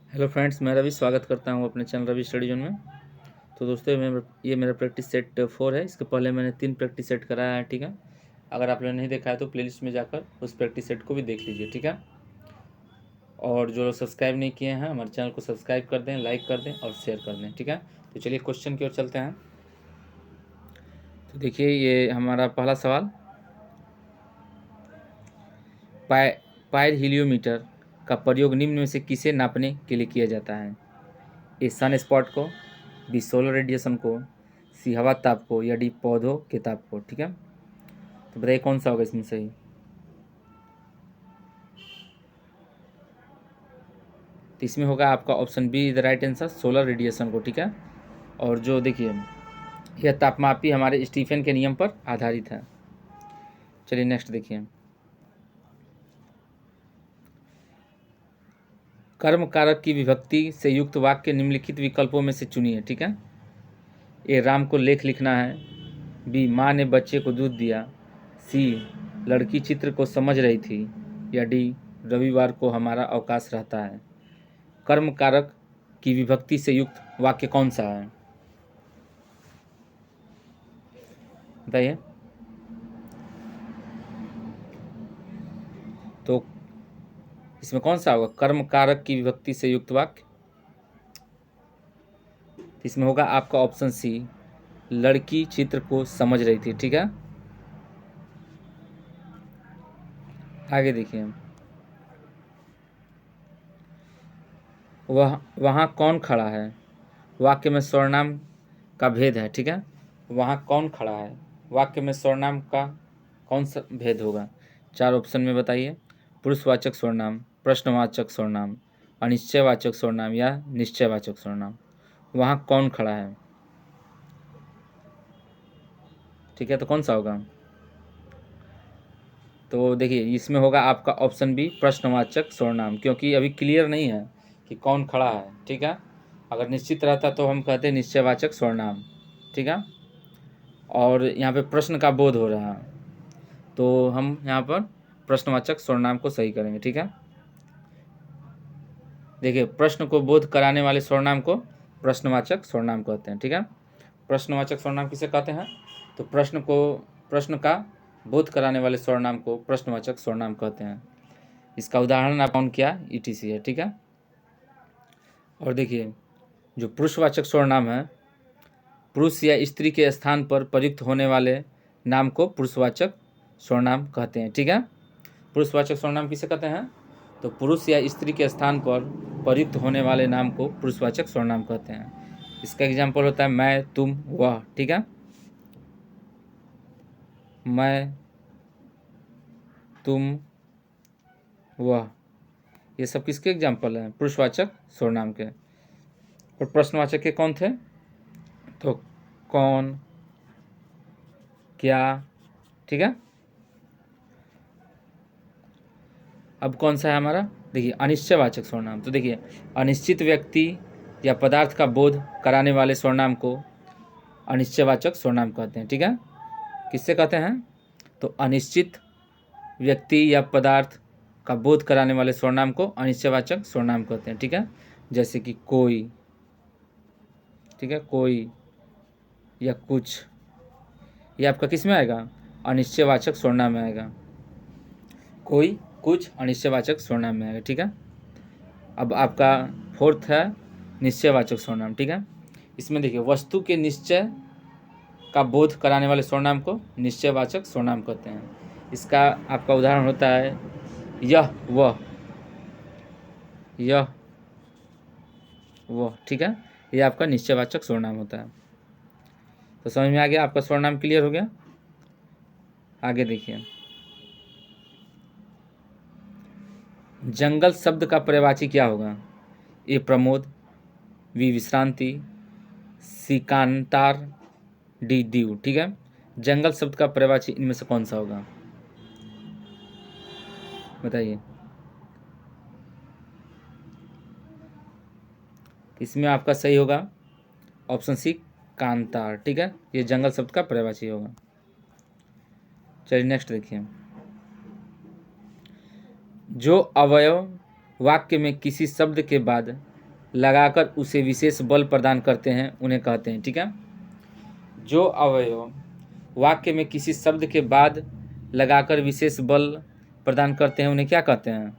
Hello friends, मैं रवि स्वागत करता हूं अपने चैनल रवि स्टडी जोन में। तो दोस्तों, ये मेरा प्रैक्टिस सेट 4 है। इसके पहले मैंने 3 प्रैक्टिस सेट कराया है, ठीक है। अगर आप लोगों ने नहीं देखा है तो प्लेलिस्ट में जाकर उस प्रैक्टिस सेट को भी देख लीजिए, ठीक है। और जो लोग सब्सक्राइब नहीं किए हैं हमारे चैनल को सब्सक्राइब कर दें, लाइक कर दें और शेयर कर दें, ठीक है। तो चलिए क्वेश्चन की ओर चलते हैं। तो देखिए, ये हमारा पहला सवाल, पायर हीलियोमीटर का प्रयोग निम्न में से किसे नापने के लिए किया जाता है? ए सन स्पॉट को, बी सोलर रेडिएशन को, सी हवा ताप को, या डी पौधों के ताप को, ठीक है। तो बताइए कौन सा होगा इसमें सही। तो इसमें होगा आपका option be the right answer, solar radiation को, ठीक है। और जो देखिए, यह तापमापी हमारे स्टीफन के नियम पर आधारित है। चलिए नेक्स्ट देखिए, कर्म कारक की विभक्ति से युक्त वाक्य निम्नलिखित विकल्पों में से चुनिए, ठीक है। ए राम को लेख लिखना है, बी माँ ने बच्चे को दूध दिया, सी लड़की चित्र को समझ रही थी, या डी रविवार को हमारा अवकाश रहता है। कर्म कारक की विभक्ति से युक्त वाक्य कौन सा है, बताइए। तो इसमें कौन सा होगा कर्म कारक की विभक्ति से युक्त वाक्य? तो इसमें होगा आपका ऑप्शन सी, लड़की चित्र को समझ रही थी, ठीक है। आगे देखिए, वहाँ कौन खड़ा है, वाक्य में सर्वनाम का भेद है, ठीक है। वहाँ कौन खड़ा है, वाक्य में सर्वनाम का कौन सा भेद होगा? 4 ऑप्शन में बताइए। पुरुषवाचक सर्वनाम, प्रश्नवाचक सर्वनाम, अनिश्चयवाचक सर्वनाम या निश्चयवाचक सर्वनाम। वहाँ कौन खड़ा है, ठीक है। तो कौन सा होगा? तो देखिए, इसमें होगा आपका ऑप्शन बी, प्रश्नवाचक सर्वनाम, क्योंकि अभी क्लियर नहीं है कि कौन खड़ा है, ठीक है। अगर निश्चित रहता तो हम कहते निश्चयवाचक सर्वनाम, ठीक है। और यहाँ पे प्रश्न का बोध हो रहा है, तो हम यहाँ पर प्रश्नवाचक सर्वनाम को सही करेंगे, ठीक है। देखिए, प्रश्न को बोध कराने वाले सर्वनाम को प्रश्नवाचक सर्वनाम कहते हैं, ठीक है। प्रश्नवाचक सर्वनाम किसे कहते हैं? तो प्रश्न का बोध कराने वाले सर्वनाम को प्रश्नवाचक सर्वनाम कहते हैं। इसका उदाहरण आप कौन किया, ईटीसी है, ठीक है। और देखिए, जो पुरुषवाचक सर्वनाम है, पुरुष या स्त्री के स्थान पर प्रयुक्त होने वाले नाम को पुरुषवाचक सर्वनाम कहते हैं, ठीक है। पुरुषवाचक सर्वनाम किसे कहते हैं? तो पुरुष या स्त्री के स्थान पर प्रयुक्त होने वाले नाम को पुरुषवाचक सर्वनाम कहते हैं। इसका एग्जाम्पल होता है मैं, तुम, वह, ठीक है। मैं, तुम, वह, ये सब किसके एग्जाम्पल हैं? पुरुषवाचक सर्वनाम के। और प्रश्नवाचक के कौन थे? तो कौन, क्या, ठीक है। अब कौन सा है हमारा? देखिए, अनिश्चयवाचक सर्वनाम। तो देखिए, अनिश्चित व्यक्ति या पदार्थ का बोध कराने वाले सर्वनाम को अनिश्चयवाचक सर्वनाम कहते हैं, ठीक है। किससे कहते हैं? तो अनिश्चित व्यक्ति या पदार्थ का बोध कराने वाले सर्वनाम को अनिश्चयवाचक सर्वनाम कहते हैं, ठीक है। जैसे कि कोई, ठीक है, कोई या कुछ, ये आपका किस में आएगा? अनिश्चयवाचक सर्वनाम में आएगा। कोई, कुछ अनिश्चयवाचक सर्वनाम में आएगा, ठीक है। अब आपका फोर्थ है निश्चयवाचक सर्वनाम, ठीक है। इसमें देखिए, वस्तु के निश्चय का बोध कराने वाले सर्वनाम को निश्चयवाचक सर्वनाम कहते हैं। इसका आपका उदाहरण होता है यह, वह, यह, वह, ठीक है। ये आपका निश्चयवाचक सर्वनाम होता है। तो समझ में आ गया? आपका सर्वनाम क्लियर हो गया। आगे देखिए, जंगल शब्द का पर्यायवाची क्या होगा? ए प्रमोद, बी विश्रांति, सी कांतार, डी दीव, ठीक है। जंगल शब्द का पर्यायवाची इनमें से कौन सा होगा, बताइए। इसमें आपका सही होगा ऑप्शन सी, कांतार, ठीक है। ये जंगल शब्द का पर्यायवाची होगा। चलिए नेक्स्ट देखिए, जो अवयव वाक्य में किसी शब्द के बाद लगाकर उसे विशेष बल प्रदान करते हैं उन्हें कहते हैं। ठीक है, जो अवयव वाक्य में किसी शब्द के बाद लगाकर विशेष बल प्रदान करते हैं उन्हें क्या कहते हैं?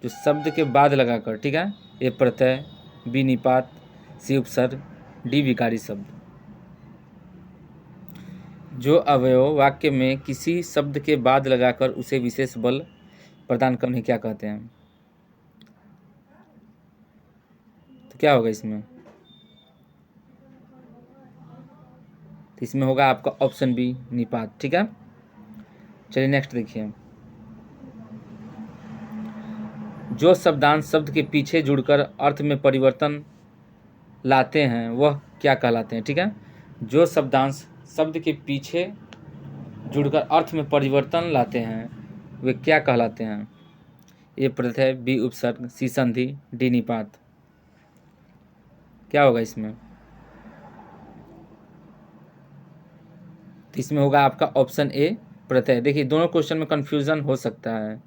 जो शब्द के बाद लगाकर, ठीक है, ए प्रत्यय, बी निपात, सी उपसर्ग, डी विकारी शब्द। जो अवयव वाक्य में किसी शब्द के बाद लगाकर उसे विशेष बल प्रदान करने क्या कहते हैं? तो क्या होगा इसमें? तो इसमें होगा आपका ऑप्शन बी निपात। ठीक है, चलिए नेक्स्ट देखिए। जो शब्दांश शब्द के पीछे जुड़कर अर्थ में परिवर्तन लाते हैं वह क्या कहलाते हैं? ठीक है, जो शब्दांश शब्द के पीछे जुड़कर अर्थ में परिवर्तन लाते हैं वे क्या कहलाते हैं? ए प्रत्यय, बी उपसर्ग, सी संधि, डी निपात। क्या होगा इसमें? तो इसमें होगा आपका ऑप्शन ए प्रत्यय। देखिए दोनों क्वेश्चन में कन्फ्यूज़न हो सकता है।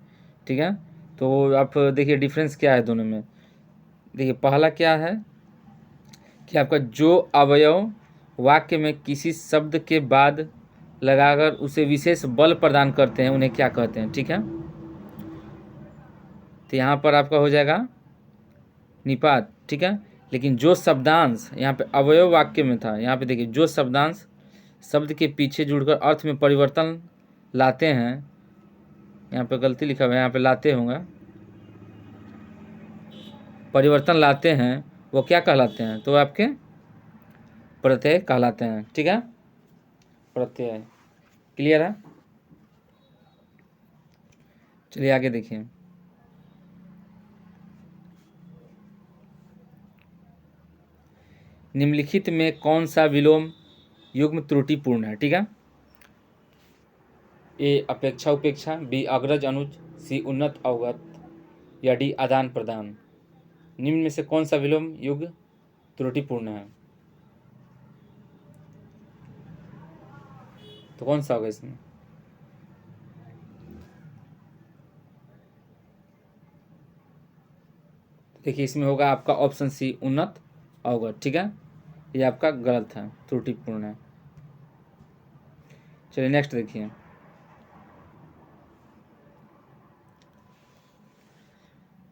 ठीक है, तो आप देखिए डिफरेंस क्या है दोनों में। देखिए पहला क्या है कि आपका जो अवयव वाक्य में किसी शब्द के बाद लगाकर उसे विशेष बल प्रदान करते हैं उन्हें क्या कहते हैं? ठीक है, तो यहाँ पर आपका हो जाएगा निपात। ठीक है, लेकिन जो शब्दांश यहाँ पे अवयव वाक्य में था, यहाँ पे देखिए जो शब्दांश शब्द के पीछे जुड़कर अर्थ में परिवर्तन लाते हैं, यहाँ पे गलती लिखा हुआ है, यहाँ पे लाते होंगे, परिवर्तन लाते हैं वो क्या कहलाते हैं? तो आपके प्रत्यय कहलाते हैं। ठीक है, प्रत्यय। क्लियर है? चलिए आगे देखिए। निम्नलिखित में कौन सा विलोम युग्म त्रुटिपूर्ण है? ठीक है, ए अपेक्षा उपेक्षा, बी अग्रज अनुज, सी उन्नत अवगत, या डी आदान प्रदान। निम्न में से कौन सा विलोम युग त्रुटिपूर्ण है? तो कौन सा होगा इसमें? देखिए इसमें होगा आपका ऑप्शन सी उन्नत अवगत। ठीक है, ये आपका गलत है, त्रुटिपूर्ण है। चलिए नेक्स्ट देखिए।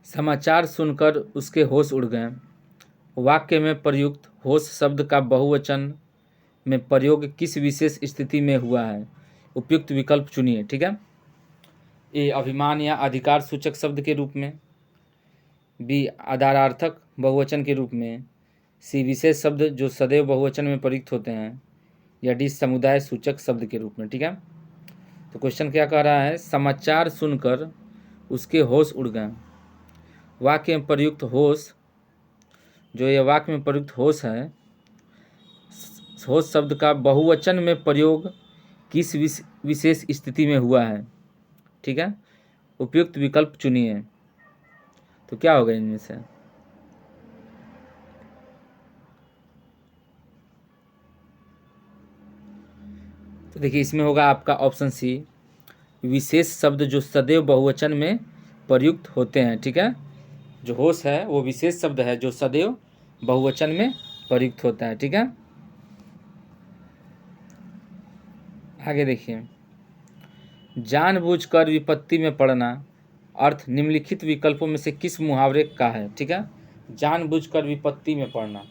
समाचार सुनकर उसके होश उड़ गए। वाक्य में प्रयुक्त होश शब्द का बहुवचन में प्रयोग किस विशेष स्थिति में हुआ है? उपयुक्त विकल्प चुनिए। ठीक है, ए अभिमान या अधिकार सूचक शब्द के रूप में, बी आधारार्थक बहुवचन के रूप में, सी विशेष शब्द जो सदैव बहुवचन में प्रयुक्त होते हैं, या डी समुदाय सूचक शब्द के रूप में। ठीक है, तो क्वेश्चन क्या कह रहा है? समाचार सुनकर उसके होश उड़ गए। वाक्य में प्रयुक्त होश, जो ये वाक्य में प्रयुक्त होश है, होश शब्द का बहुवचन में प्रयोग किस विशेष स्थिति में हुआ है? ठीक है, उपयुक्त विकल्प चुनिए। तो क्या होगा इनमें से? तो देखिए इसमें होगा आपका ऑप्शन सी विशेष शब्द जो सदैव बहुवचन में प्रयुक्त होते हैं। ठीक है, जो होश है वो विशेष शब्द है जो सदैव बहुवचन में प्रयुक्त होता है। ठीक है, आगे देखिए। जानबूझकर विपत्ति में पड़ना अर्थ निम्नलिखित विकल्पों में से किस मुहावरे का है? ठीक है, जानबूझकर विपत्ति में पड़ना।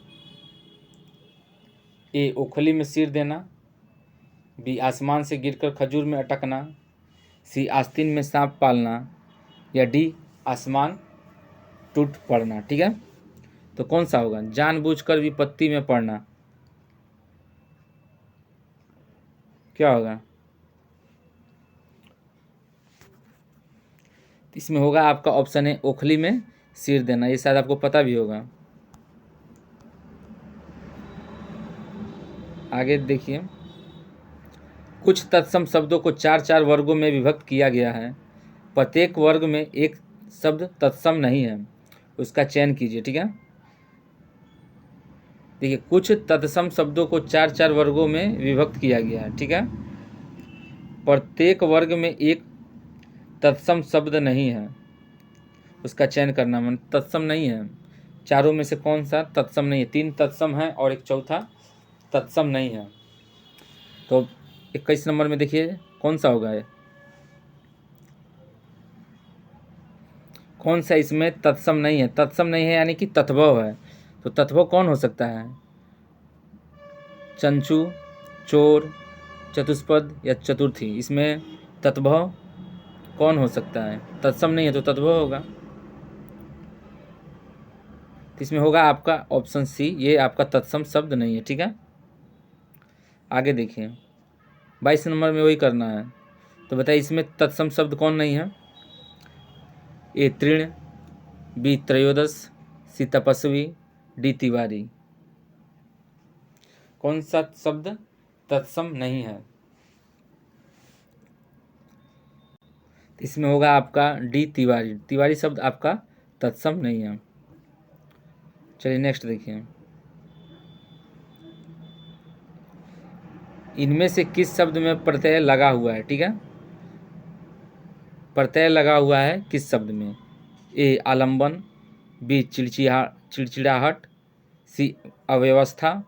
ए ओखली में सिर देना, बी आसमान से गिरकर खजूर में अटकना, सी आस्तीन में सांप पालना, या डी आसमान टूट पड़ना। ठीक है, तो कौन सा होगा? जानबूझकर विपत्ति में पड़ना क्या होगा? इसमें होगा आपका ऑप्शन है ओखली में सिर देना। ये शायद आपको पता भी होगा। आगे देखिए। कुछ तत्सम शब्दों को 4 वर्गों में विभक्त किया गया है। प्रत्येक वर्ग में एक शब्द तत्सम नहीं है, उसका चयन कीजिए। ठीक है, देखिए कुछ तत्सम शब्दों को 4 वर्गों में विभक्त किया गया है। ठीक है, प्रत्येक वर्ग में एक तत्सम शब्द नहीं है, उसका चयन करना। मन तत्सम नहीं है चारों में से कौन सा तत्सम नहीं है? 3 तत्सम है और एक चौथा तत्सम नहीं है। तो 21 नंबर में देखिए कौन सा होगा ये? कौन सा इसमें तत्सम नहीं है? तत्सम नहीं है यानी कि तत्भव है। तो तत्भव कौन हो सकता है? चंचू, चोर, चतुष्पद या चतुर्थी? इसमें तत्भव कौन हो सकता है? तत्सम नहीं है तो तत्भव होगा। तो इसमें होगा आपका ऑप्शन सी, ये आपका तत्सम शब्द नहीं है। ठीक है, आगे देखिए 22 नंबर में वही करना है। तो बताइए इसमें तत्सम शब्द कौन नहीं है? ए तृण, बी त्रयोदश, सी तपस्वी, डी तिवारी। कौन सा शब्द तत्सम नहीं है? इसमें होगा आपका डी तिवारी। तिवारी शब्द आपका तत्सम नहीं है। चलिए नेक्स्ट देखिए, इनमें से किस शब्द में प्रत्यय लगा हुआ है? ठीक है, प्रत्यय लगा हुआ है किस शब्द में? ए आलंबन, बी चिड़चिड़ाहट, सी अव्यवस्था,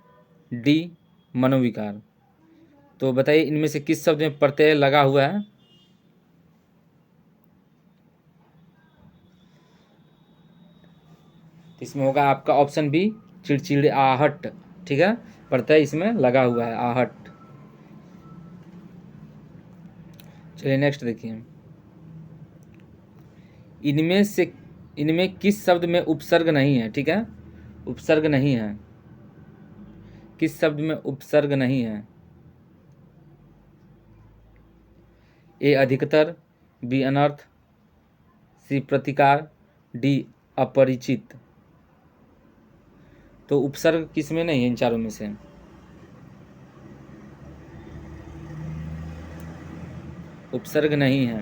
डी मनोविकार। तो बताइए इनमें से किस शब्द में प्रत्यय लगा हुआ है? इसमें होगा आपका ऑप्शन बी चिड़चिड़ाहट। ठीक है, प्रत्यय इसमें लगा हुआ है आहट। चलिए नेक्स्ट देखिए, इनमें किस शब्द में उपसर्ग नहीं है? ठीक है, उपसर्ग नहीं है। किस शब्द में उपसर्ग नहीं है? ए अधिकतर, बी अनर्थ, सी प्रतिकार, डी अपरिचित। तो उपसर्ग किस में नहीं है इन चारों में से? उपसर्ग नहीं है।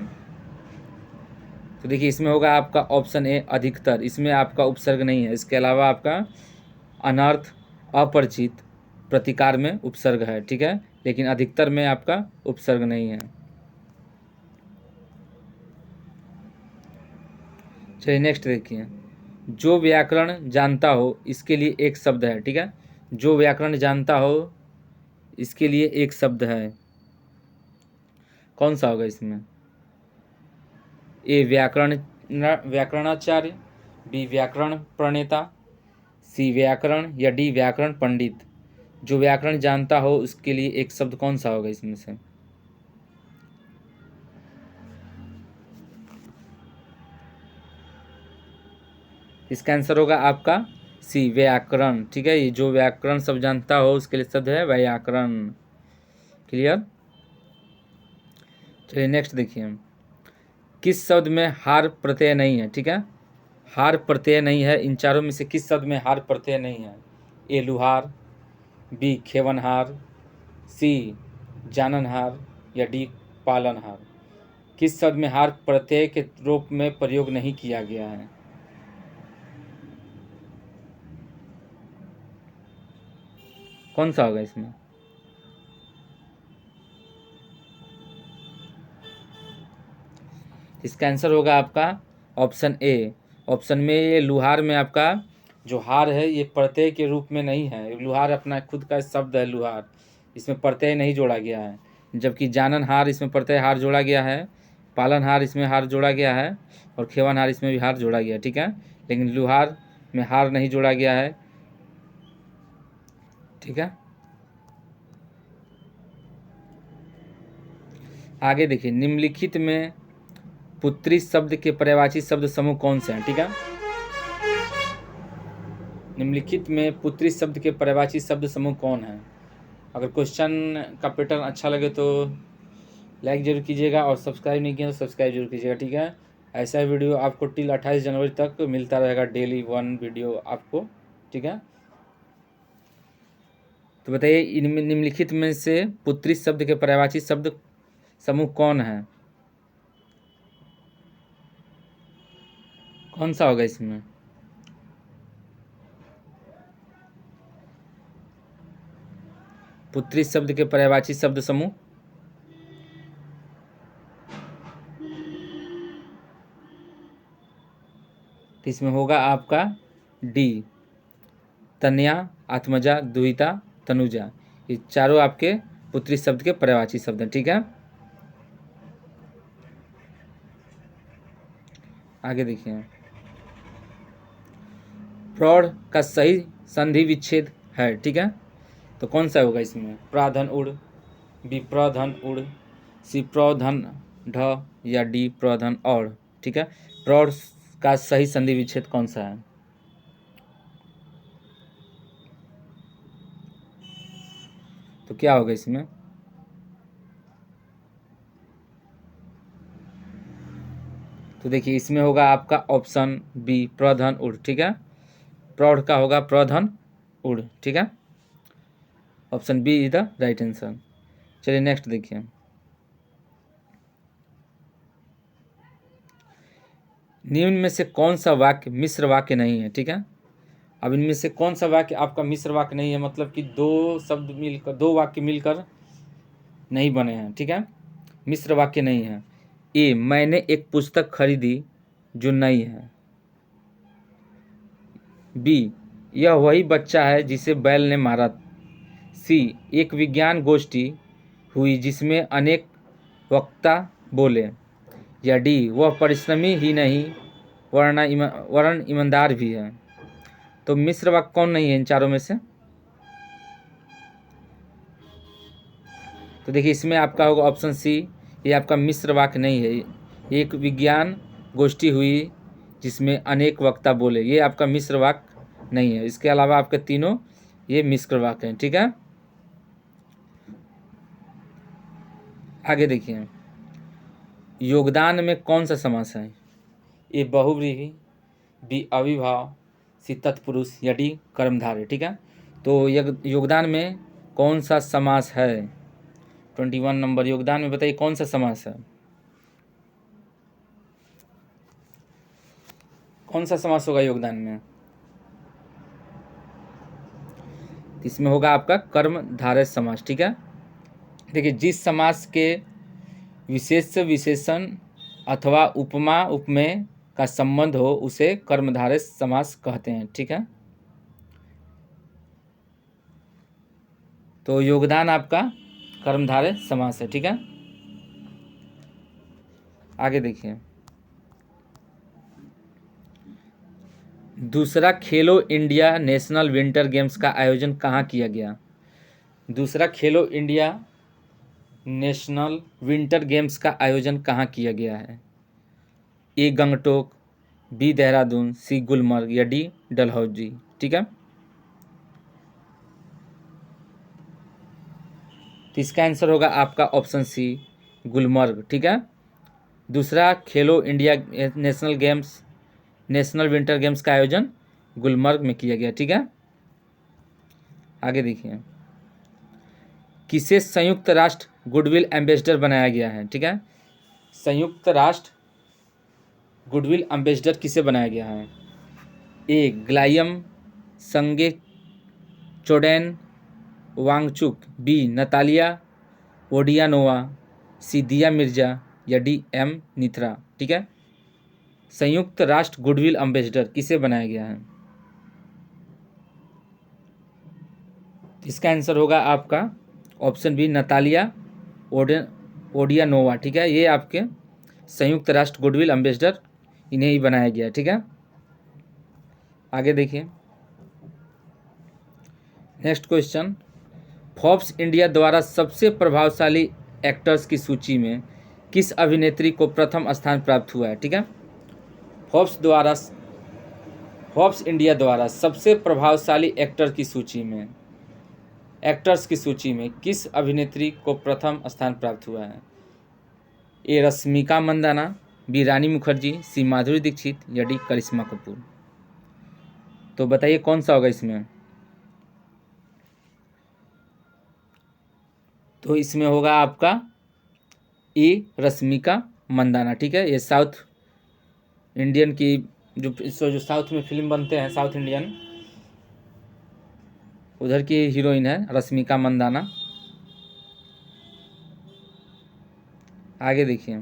तो देखिए इसमें होगा आपका ऑप्शन ए अधिकतर, इसमें आपका उपसर्ग नहीं है। इसके अलावा आपका अनर्थ, अपरिचित, प्रतिकार में उपसर्ग है। ठीक है, लेकिन अधिकतर में आपका उपसर्ग नहीं है। चलिए नेक्स्ट देखिए, जो व्याकरण जानता हो इसके लिए एक शब्द है। ठीक है, जो व्याकरण जानता हो इसके लिए एक शब्द है। कौन सा होगा इसमें? ए व्याकरणाचार्य, बी व्याकरण प्रणेता, सी व्याकरण या डी व्याकरण पंडित। जो व्याकरण जानता हो उसके लिए एक शब्द कौन सा होगा इसमें से? इसका आंसर होगा आपका सी व्याकरण। ठीक है, ये जो व्याकरण सब जानता हो उसके लिए शब्द है व्याकरण। क्लियर? चलिए नेक्स्ट देखिए, किस शब्द में हार प्रत्यय नहीं है? ठीक है, हार प्रत्यय नहीं है। इन चारों में से किस शब्द में हार प्रत्यय नहीं है? ए लुहार, बी खेवनहार, सी जाननहार या डी पालनहार। किस शब्द में हार प्रत्यय के रूप में प्रयोग नहीं किया गया है? कौन सा होगा इसमें? इसका आंसर होगा आपका ऑप्शन ए। ऑप्शन में ये लुहार में आपका जो हार है ये प्रत्यय के रूप में नहीं है। लुहार अपना खुद का शब्द है लुहार, इसमें प्रत्यय नहीं जोड़ा गया है। जबकि जाननहार इसमें प्रत्यय हार जोड़ा गया है, पालनहार इसमें हार जोड़ा गया है और खेवनहार इसमें भी हार जोड़ा गया है। ठीक है, लेकिन लुहार में हार नहीं जोड़ा गया है। ठीक है, आगे देखिए, निम्नलिखित में पुत्री शब्द के पर्यायवाची शब्द समूह कौन से हैं? ठीक है, निम्नलिखित में पुत्री शब्द के पर्यायवाची शब्द समूह कौन है? अगर क्वेश्चन का पैटर्न अच्छा लगे तो लाइक जरूर कीजिएगा और सब्सक्राइब नहीं किया तो सब्सक्राइब जरूर कीजिएगा। ठीक है, ऐसा वीडियो आपको टिल 28 जनवरी तक मिलता रहेगा, डेली 1 वीडियो आपको। ठीक है, तो बताइए इनमें निम्नलिखित में से पुत्री शब्द के पर्यायवाची शब्द समूह कौन है? कौन सा होगा इसमें? पुत्री शब्द के पर्यायवाची शब्द समूह इसमें होगा आपका डी तनया, आत्मजा, दुहिता, तनुजा। ये चारों आपके पुत्री शब्द के पर्यायवाची शब्द हैं, ठीक है। आगे देखिए, प्रौढ़ का सही संधि विच्छेद है, ठीक है। तो कौन सा होगा इसमें? प्राधन उड़, बी प्रधन उड़, सी प्रधन ढ, या डी प्रधन और, ठीक है। प्रौढ़ का सही संधि विच्छेद कौन सा है? तो क्या होगा इसमें? तो देखिए इसमें होगा आपका ऑप्शन बी प्रधन उड़, ठीक है। प्रौढ़ का होगा प्रधन उड़, ठीक है। Option B is the right answer. चलिए नेक्स्ट देखिए, निम्न में से कौन सा वाक्य मिश्र वाक्य नहीं है, ठीक है। अब इनमें से कौन सा वाक्य आपका मिश्र वाक्य नहीं है, मतलब कि दो शब्द मिलकर, दो वाक्य मिलकर नहीं बने हैं, ठीक है, मिश्र वाक्य नहीं है। ए मैंने एक पुस्तक खरीदी जो नई है। बी यह वही बच्चा है जिसे बैल ने मारा। सी एक विज्ञान गोष्ठी हुई जिसमें अनेक वक्ता बोले। या डी वह परिश्रमी ही नहीं वर्ण ईमानदार भी है। तो मिश्र वाक्य कौन नहीं है इन चारों में से? तो देखिए इसमें आपका होगा ऑप्शन सी, ये आपका मिश्र वाक्य नहीं है। एक विज्ञान गोष्ठी हुई जिसमें अनेक वक्ता बोले, ये आपका मिश्र वाक्य नहीं है। इसके अलावा आपके तीनों ये मिश्र वाक्य हैं, ठीक है। आगे देखिए, योगदान में कौन सा समास है? ए बहुव्रीहि, बी अविभाव, सी तत्पुरुष, या डी कर्मधारय, ठीक है। तो योगदान में कौन सा समास है? 21 नंबर योगदान में बताइए कौन सा समास है? कौन सा समास होगा योगदान में? इसमें होगा आपका कर्मधारय समास, ठीक है। देखिए जिस समास के विशेष से विशेषण अथवा उपमा उपमेय का संबंध हो उसे कर्मधारय समास कहते हैं, ठीक है। तो योगदान आपका कर्मधारय समास है, ठीक है। आगे देखिए, दूसरा खेलो इंडिया नेशनल विंटर गेम्स का आयोजन कहाँ किया गया? दूसरा खेलो इंडिया नेशनल विंटर गेम्स का आयोजन कहाँ किया गया है? ए गंगटोक, बी देहरादून, सी गुलमर्ग, या डी डलहौजी, ठीक है। तो इसका आंसर होगा आपका ऑप्शन सी गुलमर्ग, ठीक है। दूसरा खेलो इंडिया नेशनल विंटर गेम्स का आयोजन गुलमर्ग में किया गया, ठीक है। आगे देखिए, किसे संयुक्त राष्ट्र गुडविल एम्बेसडर बनाया गया है, ठीक है। संयुक्त राष्ट्र गुडविल एम्बेसडर किसे बनाया गया है? ए ग्लाइम संगे चोडेन वांगचुक, बी नतालिया ओडियानोवा, सी दिया मिर्जा, या डी एम निथरा, ठीक है। संयुक्त राष्ट्र गुडविल एम्बेसडर किसे बनाया गया है? इसका आंसर होगा आपका ऑप्शन बी नतालिया ओडियानोवा, ठीक है। ये आपके संयुक्त राष्ट्र गुडविल एम्बेसडर इन्हें ही बनाया गया, ठीक है। आगे देखिए, नेक्स्ट क्वेश्चन, फोर्ब्स इंडिया द्वारा सबसे प्रभावशाली एक्टर्स की सूची में किस अभिनेत्री को प्रथम स्थान प्राप्त हुआ है, ठीक है। फोर्ब्स इंडिया द्वारा सबसे प्रभावशाली एक्टर्स की सूची में किस अभिनेत्री को प्रथम स्थान प्राप्त हुआ है? ए रश्मिका मंदाना, बी रानी मुखर्जी, सी माधुरी दीक्षित, या डी करिश्मा कपूर। तो बताइए कौन सा होगा इसमें? तो इसमें होगा आपका ए रश्मिका मंदाना, ठीक है। ये साउथ इंडियन की जो साउथ में फिल्म बनते हैं साउथ इंडियन, उधर की हीरोइन है रश्मिका मंदाना। आगे देखिए,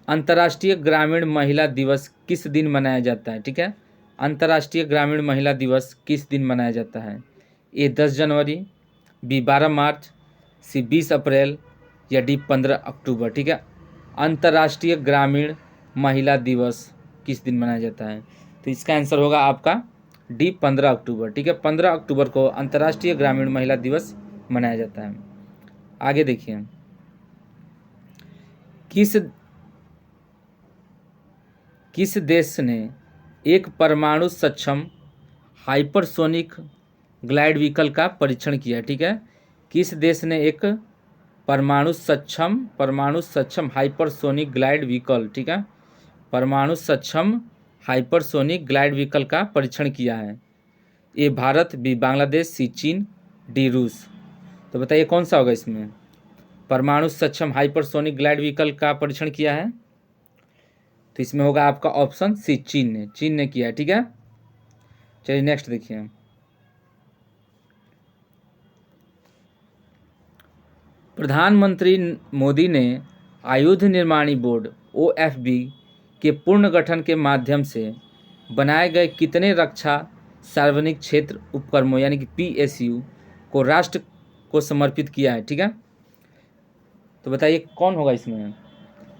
अंतर्राष्ट्रीय ग्रामीण महिला दिवस किस दिन मनाया जाता है? ठीक है, अंतर्राष्ट्रीय ग्रामीण महिला दिवस किस दिन मनाया जाता है? ए 10 जनवरी, बी 12 मार्च, सी 20 अप्रैल या डी 15 अक्टूबर। ठीक है, अंतर्राष्ट्रीय ग्रामीण महिला दिवस किस दिन मनाया जाता है? तो इसका आंसर होगा आपका डी 15 अक्टूबर। ठीक है, 15 अक्टूबर को अंतर्राष्ट्रीय ग्रामीण महिला दिवस मनाया जाता है। आगे देखिए, किस देश ने एक परमाणु सक्षम हाइपरसोनिक ग्लाइड व्हीकल का परीक्षण किया? ठीक है, किस देश ने एक परमाणु सक्षम हाइपरसोनिक ग्लाइड व्हीकल, ठीक है, परमाणु सक्षम हाइपरसोनिक ग्लाइड व्हीकल का परीक्षण किया है? ए भारत, बी बांग्लादेश, सी चीन, डी रूस। तो बताइए कौन सा होगा इसमें? परमाणु सक्षम हाइपरसोनिक ग्लाइड व्हीकल का परीक्षण किया है, तो इसमें होगा आपका ऑप्शन सी, चीन ने किया है। ठीक है, चलिए नेक्स्ट देखिए। प्रधानमंत्री मोदी ने आयुध निर्माणी बोर्ड OFB के पुनर्गठन के माध्यम से बनाए गए कितने रक्षा सार्वजनिक क्षेत्र उपक्रमों यानी कि PSU को राष्ट्र को समर्पित किया है? ठीक है, तो बताइए कौन होगा इसमें?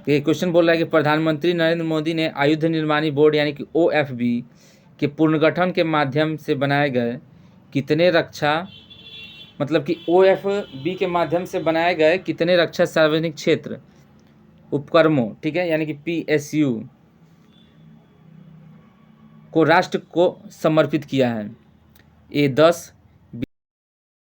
ये क्वेश्चन बोल रहा है कि प्रधानमंत्री नरेंद्र मोदी ने आयुध निर्माणी बोर्ड यानी कि OFB के पुनर्गठन के माध्यम से बनाए गए कितने रक्षा, मतलब कि OFB के माध्यम से बनाए गए कितने रक्षा सार्वजनिक क्षेत्र उपक्रमों, ठीक है, यानी कि PSU को राष्ट्र को समर्पित किया है? ए 10,